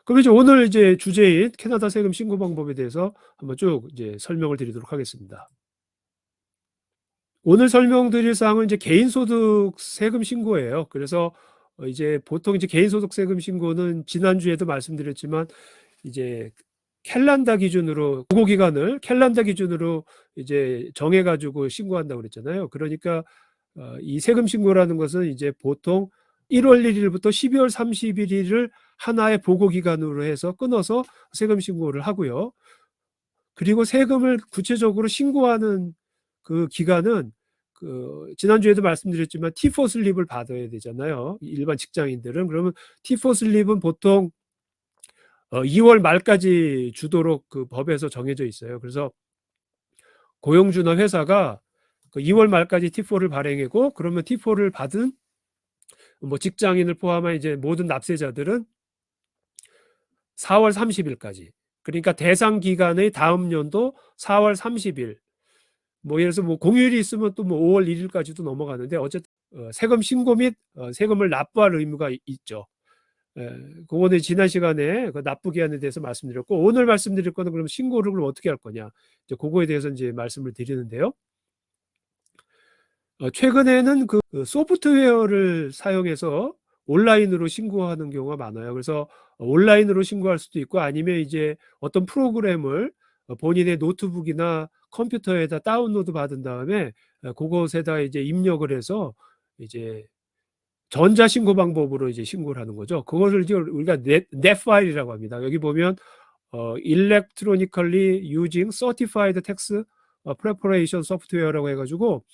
그럼 이제 오늘 이제 주제인 캐나다 세금 신고 방법에 대해서 한번 쭉 이제 설명을 드리도록 하겠습니다. 오늘 설명드릴 사항은 이제 개인소득 세금 신고예요. 그래서 이제 보통 이제 개인소득 세금 신고는 지난주에도 말씀드렸지만 이제 캘린더 기준으로 보고 기간을 캘린더 기준으로 이제 정해 가지고 신고한다고 그랬잖아요. 그러니까 이 세금 신고라는 것은 이제 보통 1월 1일부터 12월 31일을 하나의 보고 기간으로 해서 끊어서 세금 신고를 하고요. 그리고 세금을 구체적으로 신고하는 그 기간은 그 지난주에도 말씀드렸지만 T4 슬립을 받아야 되잖아요. 일반 직장인들은. 그러면 T4 슬립은 보통 2월 말까지 주도록 그 법에서 정해져 있어요. 그래서 고용주나 회사가 그 2월 말까지 T4를 발행하고 그러면 T4를 받은 뭐 직장인을 포함한 이제 모든 납세자들은 4월 30일까지. 그러니까 대상 기간의 다음 연도 4월 30일. 뭐 예를 들어서 뭐 공휴일이 있으면 또 뭐 5월 1일까지도 넘어가는데 어쨌든 세금 신고 및 세금을 납부할 의무가 있죠. 그거는 지난 시간에 그 납부 기한에 대해서 말씀드렸고 오늘 말씀드릴 거는 그럼 신고를 그럼 어떻게 할 거냐 이제 그거에 대해서 이제 말씀을 드리는데요. 최근에는 그 소프트웨어를 사용해서 온라인으로 신고하는 경우가 많아요. 그래서 온라인으로 신고할 수도 있고 아니면 이제 어떤 프로그램을 본인의 노트북이나 컴퓨터에다 다운로드 받은 다음에 그것에다 이제 입력을 해서 이제 전자신고 방법으로 이제 신고를 하는 거죠. 그것을 이제 우리가 넷 파일이라고 합니다. 여기 보면 electronically using certified tax preparation software라고 해가지고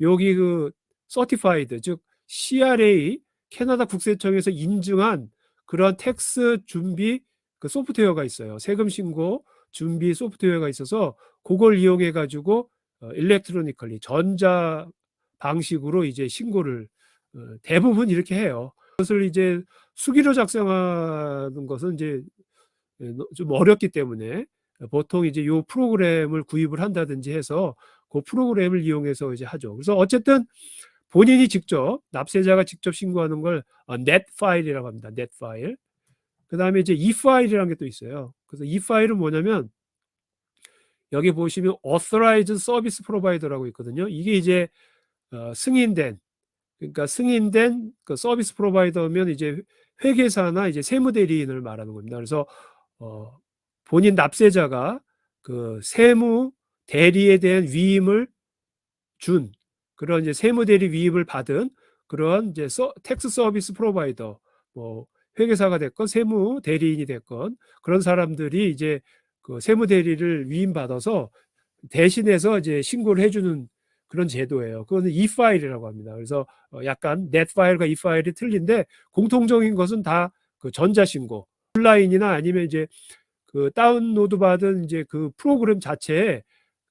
여기 그 certified 즉 CRA 캐나다 국세청에서 인증한 그런 텍스 준비 그 소프트웨어가 있어요. 세금 신고 준비 소프트웨어가 있어서 그걸 이용해 가지고 electronically 전자 방식으로 이제 신고를 대부분 이렇게 해요. 그것을 이제 수기로 작성하는 것은 이제 좀 어렵기 때문에 보통 이제 요 프로그램을 구입을 한다든지 해서 그 프로그램을 이용해서 이제 하죠. 그래서 어쨌든 본인이 직접 납세자가 직접 신고하는 걸 넷 파일이라고 합니다. 넷 파일. 그다음에 이제 이 파일이라는 게 또 있어요. 그래서 이 파일은 뭐냐면 여기 보시면 authorized service provider라고 있거든요. 이게 이제 승인된 그러니까 승인된 그 서비스 프로바이더면 이제 회계사나 이제 세무대리인을 말하는 겁니다. 그래서 본인 납세자가 그 세무 대리에 대한 위임을 준 그런 이제 세무대리 위임을 받은 그런 이제 텍스 서비스 프로바이더 뭐 회계사가 됐건 세무 대리인이 됐건 그런 사람들이 이제 그 세무 대리를 위임받아서 대신해서 이제 신고를 해주는 그런 제도예요. 그거는 이 파일이라고 합니다. 그래서 약간 넷 파일과 이 파일이 틀린데 공통적인 것은 다 그 전자신고 온라인이나 아니면 이제 그 다운로드 받은 이제 그 프로그램 자체에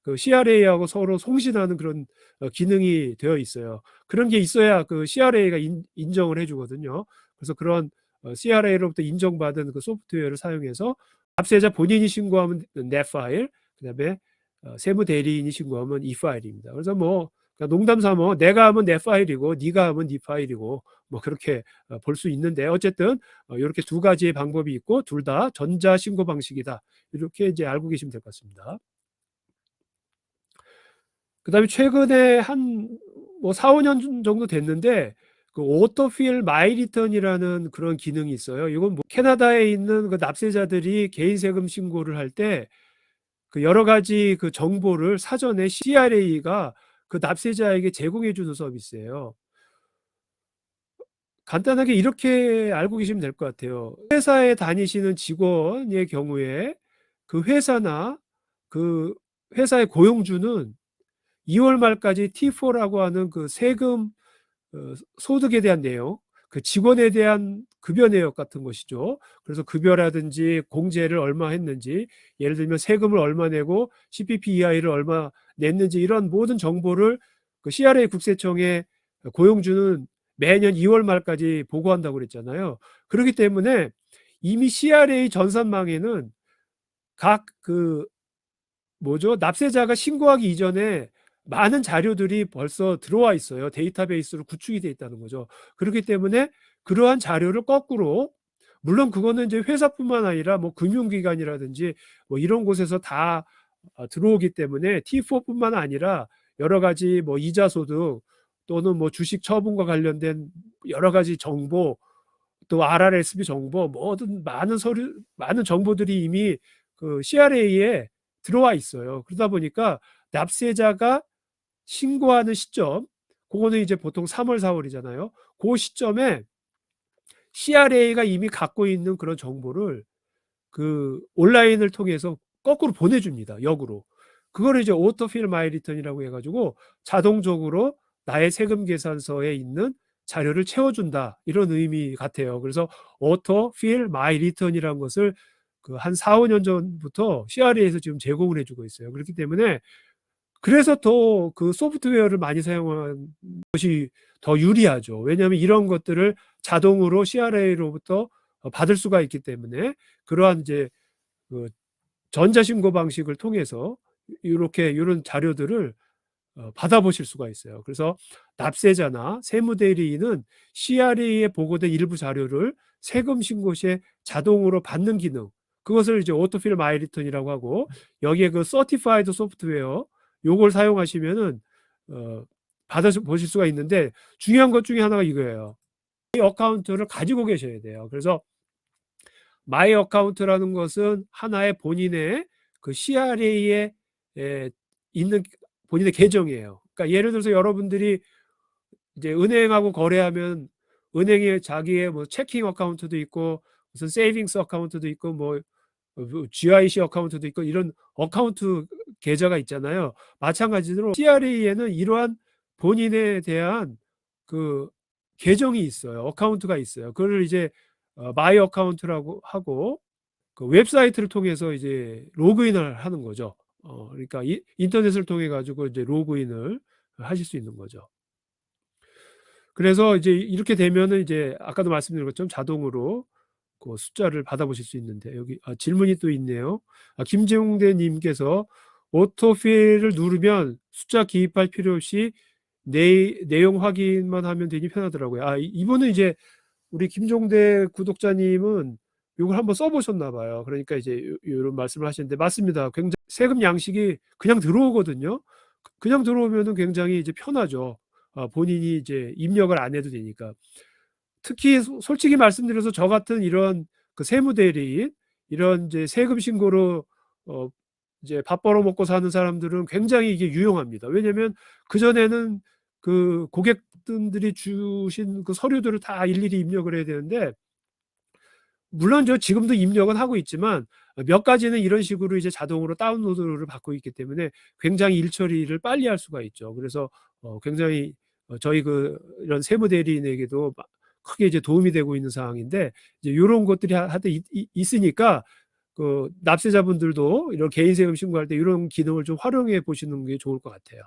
그 CRA하고 서로 송신하는 그런 기능이 되어 있어요. 그런 게 있어야 그 CRA가 인정을 해주거든요. 그래서 그런 CRA로부터 인정받은 그 소프트웨어를 사용해서 납세자 본인이 신고하면 넷 파일, 그다음에 세무 대리인이 신고하면 이 파일입니다. 그래서 뭐 농담 삼아 내가 하면 내 파일이고 네가 하면 네 파일이고 뭐 그렇게 볼 수 있는데 어쨌든 이렇게 두 가지의 방법이 있고 둘 다 전자 신고 방식이다. 이렇게 이제 알고 계시면 될 것 같습니다. 그다음에 최근에 한 뭐 4, 5년 정도 됐는데 그 오토필 마이 리턴이라는 그런 기능이 있어요. 이건 뭐 캐나다에 있는 그 납세자들이 개인 세금 신고를 할 때 그 여러 가지 그 정보를 사전에 CRA가 그 납세자에게 제공해 주는 서비스예요. 간단하게 이렇게 알고 계시면 될 것 같아요. 회사에 다니시는 직원의 경우에 그 회사나 그 회사의 고용주는 2월 말까지 T4라고 하는 그 세금 소득에 대한 내용, 그 직원에 대한 급여 내역 같은 것이죠. 그래서 급여라든지 공제를 얼마 했는지, 예를 들면 세금을 얼마 내고 CPP-EI를 얼마 냈는지 이런 모든 정보를 그 CRA 국세청에 고용주는 매년 2월 말까지 보고한다고 그랬잖아요. 그렇기 때문에 이미 CRA 전산망에는 각 그 뭐죠? 납세자가 신고하기 이전에 많은 자료들이 벌써 들어와 있어요. 데이터베이스로 구축이 돼 있다는 거죠. 그렇기 때문에 그러한 자료를 거꾸로 물론 그거는 이제 회사뿐만 아니라 뭐 금융기관이라든지 뭐 이런 곳에서 다 들어오기 때문에 T4뿐만 아니라 여러 가지 뭐 이자 소득 또는 뭐 주식 처분과 관련된 여러 가지 정보 또 RRSP 정보 뭐든 많은 서류 많은 정보들이 이미 그 CRA에 들어와 있어요. 그러다 보니까 납세자가 신고하는 시점 그거는 이제 보통 3월 4월이잖아요. 그 시점에 CRA가 이미 갖고 있는 그런 정보를 그 온라인을 통해서 거꾸로 보내줍니다. 역으로. 그거를 이제 오토필 마이 리턴이라고 해가지고 자동적으로 나의 세금 계산서에 있는 자료를 채워준다 이런 의미 같아요. 그래서 오토필 마이 리턴이라는 것을 그 한 4, 5년 전부터 CRA에서 지금 제공을 해주고 있어요. 그렇기 때문에 그래서 더 그 소프트웨어를 많이 사용한 것이 더 유리하죠. 왜냐하면 이런 것들을 자동으로 CRA로부터 받을 수가 있기 때문에 그러한 이제 그 전자신고 방식을 통해서 이렇게 이런 자료들을 받아보실 수가 있어요. 그래서 납세자나 세무대리인은 CRA에 보고된 일부 자료를 세금 신고 시에 자동으로 받는 기능, 그것을 이제 오토필 마이 리턴이라고 하고 여기에 그 서티파이드 소프트웨어 요걸 사용하시면은 받아 보실 수가 있는데 중요한 것 중에 하나가 이거예요. 이 어카운트를 가지고 계셔야 돼요. 그래서 마이 어카운트라는 것은 하나의 본인의 그 CRA에 있는 본인의 계정이에요. 그러니까 예를 들어서 여러분들이 이제 은행하고 거래하면 은행에 자기의 뭐 체킹 어카운트도 있고 무슨 세이빙스 어카운트도 있고 뭐 GIC 어카운트도 있고 이런 어카운트 계좌가 있잖아요. 마찬가지로 CRA에는 이러한 본인에 대한 그 계정이 있어요. 어카운트가 있어요. 그걸 이제 마이 어카운트라고 하고 그 웹사이트를 통해서 이제 로그인을 하는 거죠. 그러니까 인터넷을 통해 가지고 이제 로그인을 하실 수 있는 거죠. 그래서 이제 이렇게 되면은 이제 아까도 말씀드린 것처럼 자동으로 그 숫자를 받아보실 수 있는데 여기 질문이 또 있네요. 김재웅대 님께서 오토필을 누르면 숫자 기입할 필요 없이 내용 확인만 하면 되니 편하더라고요. 이분은 이제 우리 김종대 구독자님은 이걸 한번 써보셨나 봐요. 그러니까 이제 이런 말씀을 하시는데 맞습니다. 굉장히 세금 양식이 그냥 들어오거든요. 그냥 들어오면은 굉장히 이제 편하죠. 본인이 이제 입력을 안 해도 되니까. 특히 솔직히 말씀드려서 저 같은 이런 그 세무대리인 이런 이제 세금 신고로 이제 밥 벌어 먹고 사는 사람들은 굉장히 이게 유용합니다. 왜냐하면 그전에는 그 고객분들이 주신 그 서류들을 다 일일이 입력을 해야 되는데 물론 저 지금도 입력은 하고 있지만 몇 가지는 이런 식으로 이제 자동으로 다운로드를 받고 있기 때문에 굉장히 일 처리를 빨리 할 수가 있죠. 그래서 굉장히 저희 그 이런 세무 대리인에게도 크게 이제 도움이 되고 있는 상황인데 이제 요런 것들이 하여튼 있으니까 그 납세자분들도 이런 개인 세금 신고할 때 이런 기능을 좀 활용해 보시는 게 좋을 것 같아요.